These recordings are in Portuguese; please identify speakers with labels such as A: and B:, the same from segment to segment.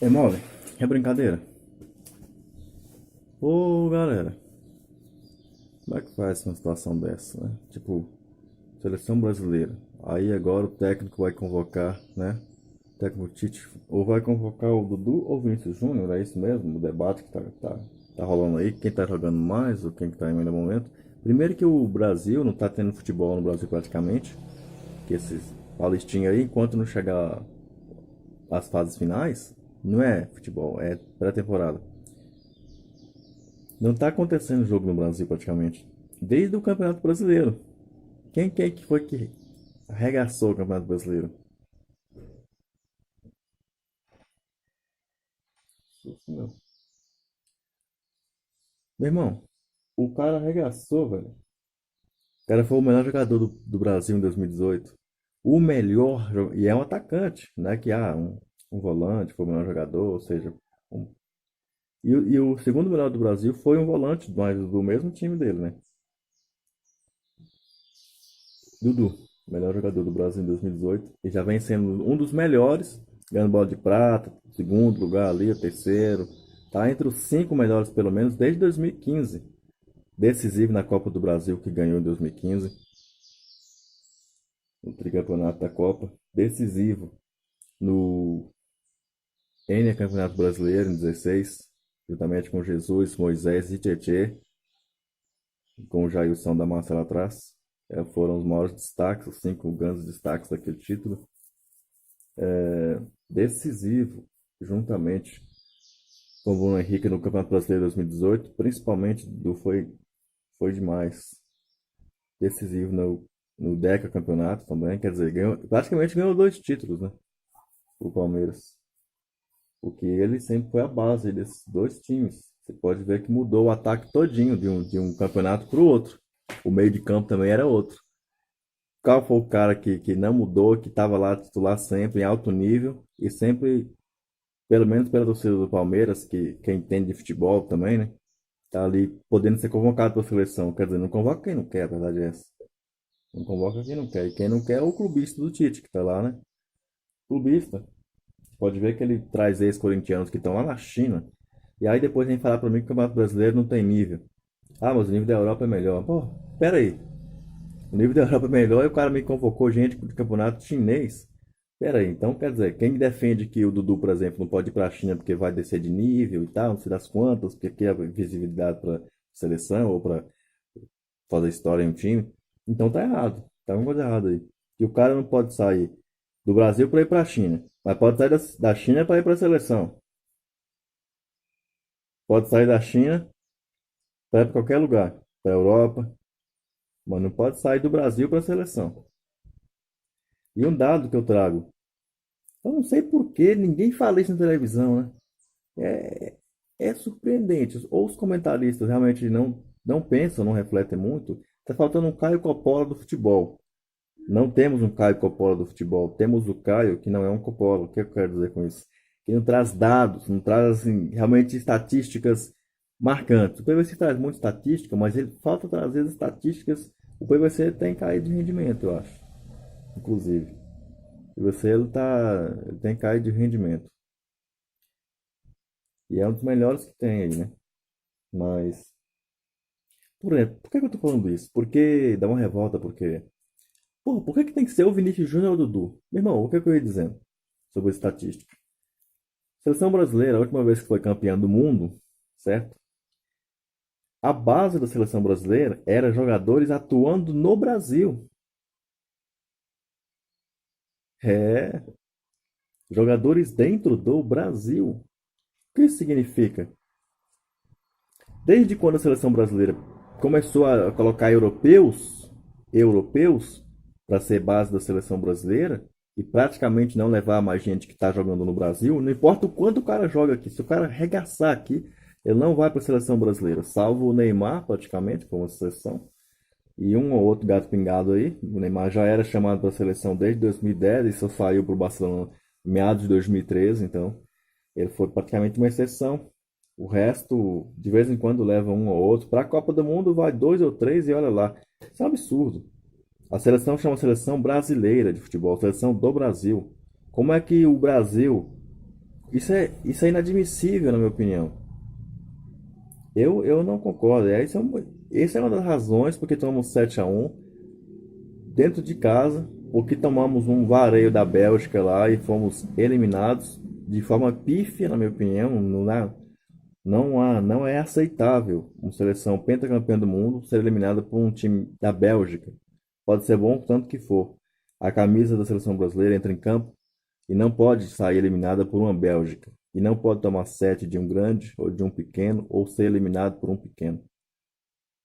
A: É mole? É brincadeira? Ô, galera, como é que faz uma situação dessa, né? Tipo, seleção brasileira. Aí agora o técnico vai convocar, né? O técnico Tite, ou vai convocar o Dudu ou o Vinícius Júnior, é isso mesmo? O debate que tá rolando aí, quem tá jogando mais ou quem que tá em melhor momento. Primeiro que o Brasil não tá tendo futebol no Brasil praticamente, que esses paulistinhos aí, enquanto não chegar às fases finais, não é futebol, é pré-temporada. Não tá acontecendo jogo no Brasil praticamente. Desde o Campeonato Brasileiro. Quem que foi que arregaçou o Campeonato Brasileiro? Meu irmão, o cara arregaçou, velho. O cara foi o melhor jogador do Brasil em 2018. O melhor, e é um atacante, né? Que um volante foi o melhor jogador, ou seja, um- e o segundo melhor do Brasil foi um volante, mas do mesmo time dele, né? Dudu, melhor jogador do Brasil em 2018, e já vem sendo um dos melhores, ganhando bola de prata, segundo lugar ali, o terceiro. Tá entre os cinco melhores, pelo menos, desde 2015. Decisivo na Copa do Brasil, que ganhou em 2015, no tricampeonato da Copa. Decisivo no N Campeonato Brasileiro, em 16, juntamente com Jesus, Moisés e Tietê, com o Jailson da Massa lá atrás. Foram os maiores destaques, os cinco grandes destaques daquele título. Decisivo, juntamente com o Bruno Henrique no Campeonato Brasileiro 2018, principalmente foi demais. Decisivo no Deca Campeonato também, quer dizer, praticamente ganhou dois títulos, né? O Palmeiras. Porque ele sempre foi a base desses dois times. Você pode ver que mudou o ataque todinho de um campeonato para o outro. O meio de campo também era outro. Qual foi o cara que não mudou, que estava lá titular sempre, em alto nível, e sempre, pelo menos pela torcida do Palmeiras, que entende de futebol também, né? Tá ali podendo ser convocado para a seleção. Quer dizer, não convoca quem não quer, a verdade é essa. Não convoca quem não quer. E quem não quer é o clubista do Tite, que tá lá, né? Clubista. Pode ver que ele traz ex-corintianos que estão lá na China. E aí depois vem falar para mim que o Campeonato Brasileiro não tem nível. Ah, mas o nível da Europa é melhor. Pô, pera aí. O nível da Europa é melhor e o cara me convocou gente do campeonato chinês. Pera aí, então quer dizer, quem defende que o Dudu, por exemplo, não pode ir para a China porque vai descer de nível e tal, não sei das quantas, porque quer visibilidade para seleção ou para fazer história em um time, então tá errado. Tá alguma coisa errada aí. Que o cara não pode sair do Brasil para ir para a China, mas pode sair da China para ir para a seleção. Pode sair da China para ir para qualquer lugar, para a Europa, mas não pode sair do Brasil para a seleção. E um dado que eu trago, eu não sei por que ninguém fala isso na televisão, né? É, é surpreendente. Ou os comentaristas realmente não pensam, não refletem muito. Está faltando um Caio Coppola do futebol. Não temos um Caio Coppola do futebol. Temos o Caio que não é um Coppola. O que eu quero dizer com isso? Que não traz dados, não traz assim, realmente estatísticas marcantes. O PVC traz muita estatística, mas ele falta trazer as estatísticas. O PVC tem caído de rendimento, eu acho, inclusive. O PVC ele tem caído de rendimento. E é um dos melhores que tem aí, né? Mas, por que eu tô falando isso? Porque dá uma revolta, porque. Porra, por que tem que ser o Vinícius Júnior ou o Dudu? Meu irmão, o que eu ia dizendo sobre estatística? Seleção brasileira, a última vez que foi campeã do mundo, certo? A base da seleção brasileira era jogadores atuando no Brasil. É, jogadores dentro do Brasil. O que isso significa? Desde quando a seleção brasileira começou a colocar europeus, para ser base da seleção brasileira, e praticamente não levar mais gente que está jogando no Brasil, não importa o quanto o cara joga aqui, se o cara arregaçar aqui, ele não vai para a seleção brasileira, salvo o Neymar, praticamente, como seleção, e um ou outro gato pingado aí. O Neymar já era chamado para a seleção desde 2010 e só saiu para o Barcelona em meados de 2013, então ele foi praticamente uma exceção. O resto, de vez em quando, leva um ou outro. Para a Copa do Mundo, vai dois ou três e olha lá. Isso é um absurdo. A seleção chama seleção brasileira de futebol, seleção do Brasil. Como é que o Brasil, Isso é inadmissível, na minha opinião. Eu não concordo. Essa é uma das razões porque tomamos 7-1 dentro de casa, porque tomamos um vareio da Bélgica lá e fomos eliminados de forma pífia, na minha opinião. Não é aceitável uma seleção pentacampeã do mundo ser eliminada por um time da Bélgica. Pode ser bom tanto que for. A camisa da seleção brasileira entra em campo e não pode sair eliminada por uma Bélgica. E não pode tomar sete de um grande ou de um pequeno ou ser eliminado por um pequeno.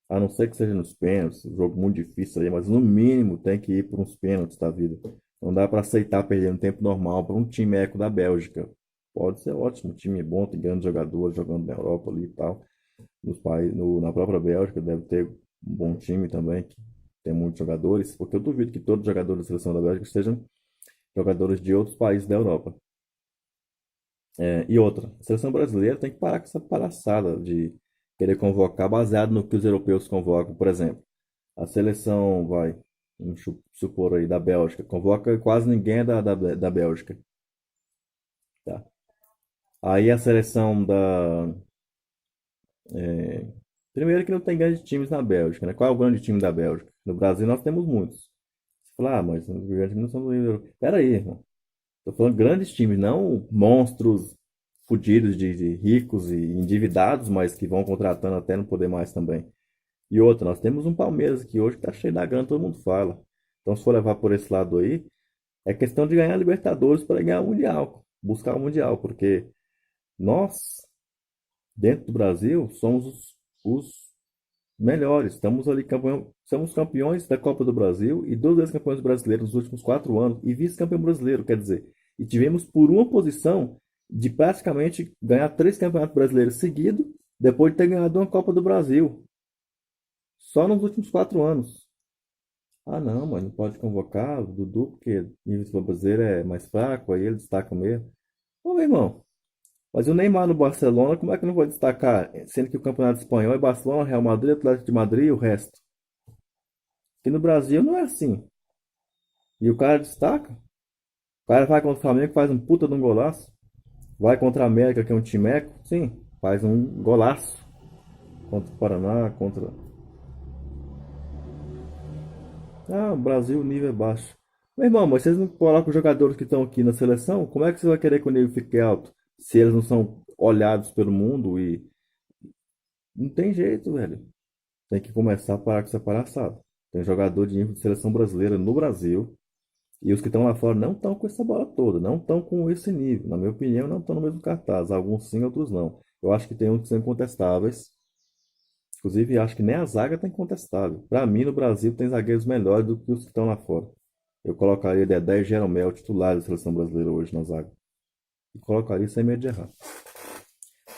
A: A não ser que seja nos pênaltis, um jogo muito difícil aí, mas no mínimo tem que ir por uns pênaltis da vida. Não dá para aceitar perder um tempo normal para um time eco da Bélgica. Pode ser ótimo, o time é bom, tem grandes jogadores jogando na Europa ali e tal. Na própria Bélgica deve ter um bom time também, que tem muitos jogadores, porque eu duvido que todos os jogadores da seleção da Bélgica sejam jogadores de outros países da Europa. E outra, a seleção brasileira tem que parar com essa palhaçada de querer convocar baseado no que os europeus convocam. Por exemplo, a seleção, vamos supor aí, da Bélgica, convoca quase ninguém da Bélgica, tá? Aí a seleção da... Primeiro que não tem grandes times na Bélgica, né? Qual é o grande time da Bélgica? No Brasil nós temos muitos. Você fala, mas os grandes times não são do Euro. Pera aí, irmão. Tô falando grandes times, não monstros fudidos de ricos e endividados, mas que vão contratando até não poder mais também. E outra, nós temos um Palmeiras que hoje tá cheio da grana, todo mundo fala. Então, se for levar por esse lado aí, é questão de ganhar a Libertadores para ganhar o Mundial, buscar o Mundial, porque nós, dentro do Brasil, somos os melhores. Estamos ali somos campeões da Copa do Brasil e duas vezes campeões brasileiros nos últimos 4 anos e vice-campeão brasileiro, quer dizer, e tivemos por uma posição de praticamente ganhar três campeonatos brasileiros seguidos depois de ter ganhado uma Copa do Brasil, só nos últimos 4 anos. Ah, não, mas não pode convocar o Dudu porque o nível brasileiro é mais fraco, aí ele destaca mesmo. Ô, meu irmão, mas o Neymar no Barcelona, como é que não vai destacar? Sendo que o campeonato espanhol é Barcelona, Real Madrid, Atlético de Madrid e o resto. Aqui no Brasil não é assim. E o cara destaca. O cara vai contra o Flamengo, faz um puta de um golaço. Vai contra a América, que é um timeco, sim, faz um golaço. Contra o Paraná, contra. Ah, o Brasil, o nível é baixo. Meu irmão, mas vocês não colocam os jogadores que estão aqui na seleção? Como é que você vai querer que o nível fique alto? Se eles não são olhados pelo mundo e. Não tem jeito, velho. Tem que começar a parar com essa palhaçada. Tem jogador de nível de seleção brasileira no Brasil. E os que estão lá fora não estão com essa bola toda, não estão com esse nível. Na minha opinião, não estão no mesmo cartaz. Alguns sim, outros não. Eu acho que tem uns que são incontestáveis. Inclusive, acho que nem a zaga está incontestável. Para mim, no Brasil, tem zagueiros melhores do que os que estão lá fora. Eu colocaria Dedé e Jeromel titulares da seleção brasileira hoje na zaga. E colocaria sem medo de errar.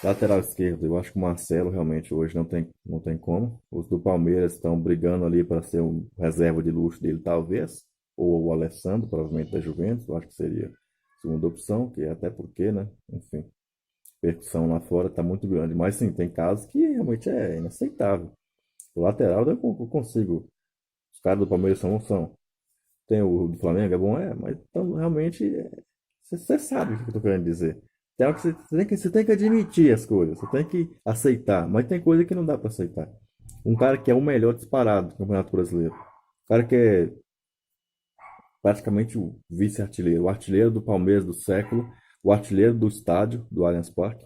A: Lateral esquerdo, eu acho que o Marcelo realmente hoje não tem como. Os do Palmeiras estão brigando ali para ser um reserva de luxo dele, talvez. Ou o Alessandro, provavelmente da Juventus, eu acho que seria a segunda opção, que é até porque, né? Enfim, a percussão lá fora está muito grande. Mas sim, tem casos que realmente é inaceitável. O lateral eu consigo. Os caras do Palmeiras são. Tem o do Flamengo, é bom, mas então, realmente você sabe o que eu tô querendo dizer. Tem algo que você tem que admitir as coisas, você tem que aceitar, mas tem coisa que não dá para aceitar. Um cara que é o melhor disparado do Campeonato Brasileiro, um cara que é praticamente o vice-artilheiro, o artilheiro do Palmeiras do século, o artilheiro do estádio, do Allianz Parque.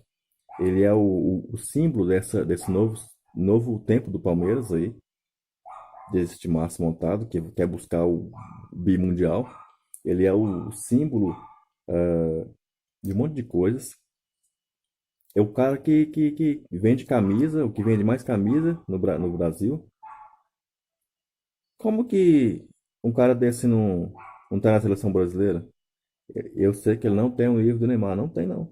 A: Ele é o símbolo desse novo tempo do Palmeiras aí, desse timaço montado, que quer buscar o bimundial. Ele é o símbolo de um monte de coisas. É o cara que vende camisa, o que vende mais camisa no Brasil. Como que um cara desse não tá na seleção brasileira? Eu sei que ele não tem um nível do Neymar, não tem não.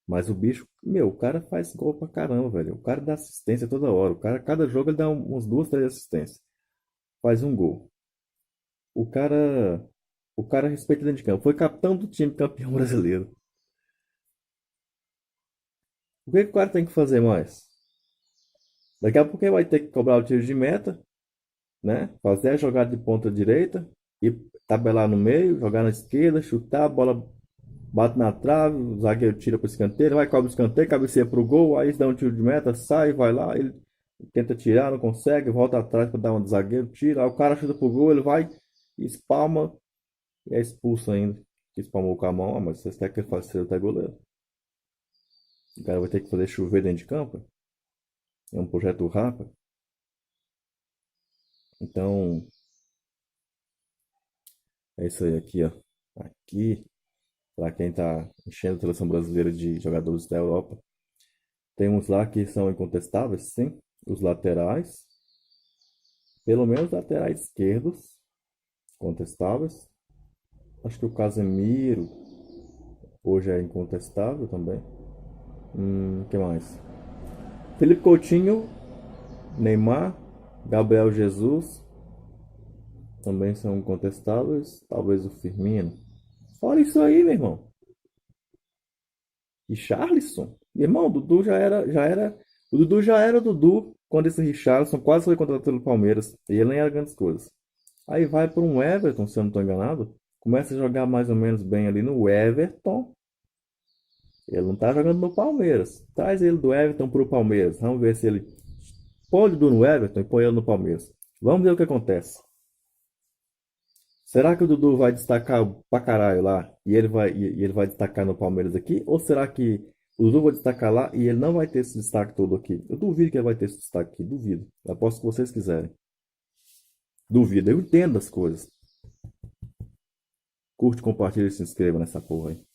A: Mas o bicho, meu, o cara faz gol pra caramba, velho. O cara dá assistência toda hora. O cara, cada jogo ele dá uns duas, três assistências. Faz um gol. O cara, o cara respeita dentro de campo. Foi capitão do time campeão brasileiro. O que que o cara tem que fazer mais? Daqui a pouco ele vai ter que cobrar o tiro de meta, né? Fazer a jogada de ponta direita e tabelar no meio, jogar na esquerda, chutar a bola. bate na trave, o zagueiro tira pro escanteio, ele vai, cobra o escanteio, cabeceia pro gol, aí eles dão um tiro de meta, sai, vai lá, ele tenta tirar, não consegue, volta atrás para dar uma de zagueiro, tira, aí o cara chuta pro gol, ele vai, espalma e é expulso ainda. Que espalmou com a mão, mas vocês querem que ele faça até goleiro. O cara vai ter que fazer chover dentro de campo. É um projeto rápido. Então, é isso aí aqui, ó. Aqui, para quem tá enchendo a seleção brasileira de jogadores da Europa, tem uns lá que são incontestáveis, sim. Os laterais, pelo menos laterais esquerdos, contestáveis. Acho que o Casemiro hoje é incontestável também. Que mais? Felipe Coutinho, Neymar, Gabriel Jesus também são incontestáveis. Talvez o Firmino. Fora isso aí, meu irmão. Richarlison? Meu irmão, o Dudu já era. O Dudu já era o Dudu quando esse Richarlison quase foi contratado pelo Palmeiras. E ele nem era grandes coisas. Aí vai para um Everton, se eu não estou enganado. Começa a jogar mais ou menos bem ali no Everton. Ele não tá jogando no Palmeiras. Traz ele do Everton pro Palmeiras. Vamos ver se ele põe o Dudu no Everton e põe ele no Palmeiras. Vamos ver o que acontece. Será que o Dudu vai destacar pra caralho lá e ele vai destacar no Palmeiras aqui? Ou será que o Dudu vai destacar lá e ele não vai ter esse destaque todo aqui? Eu duvido que ele vai ter esse destaque aqui. Duvido. Eu aposto que vocês quiserem. Duvido. Eu entendo as coisas. Curte, compartilha e se inscreva nessa porra aí.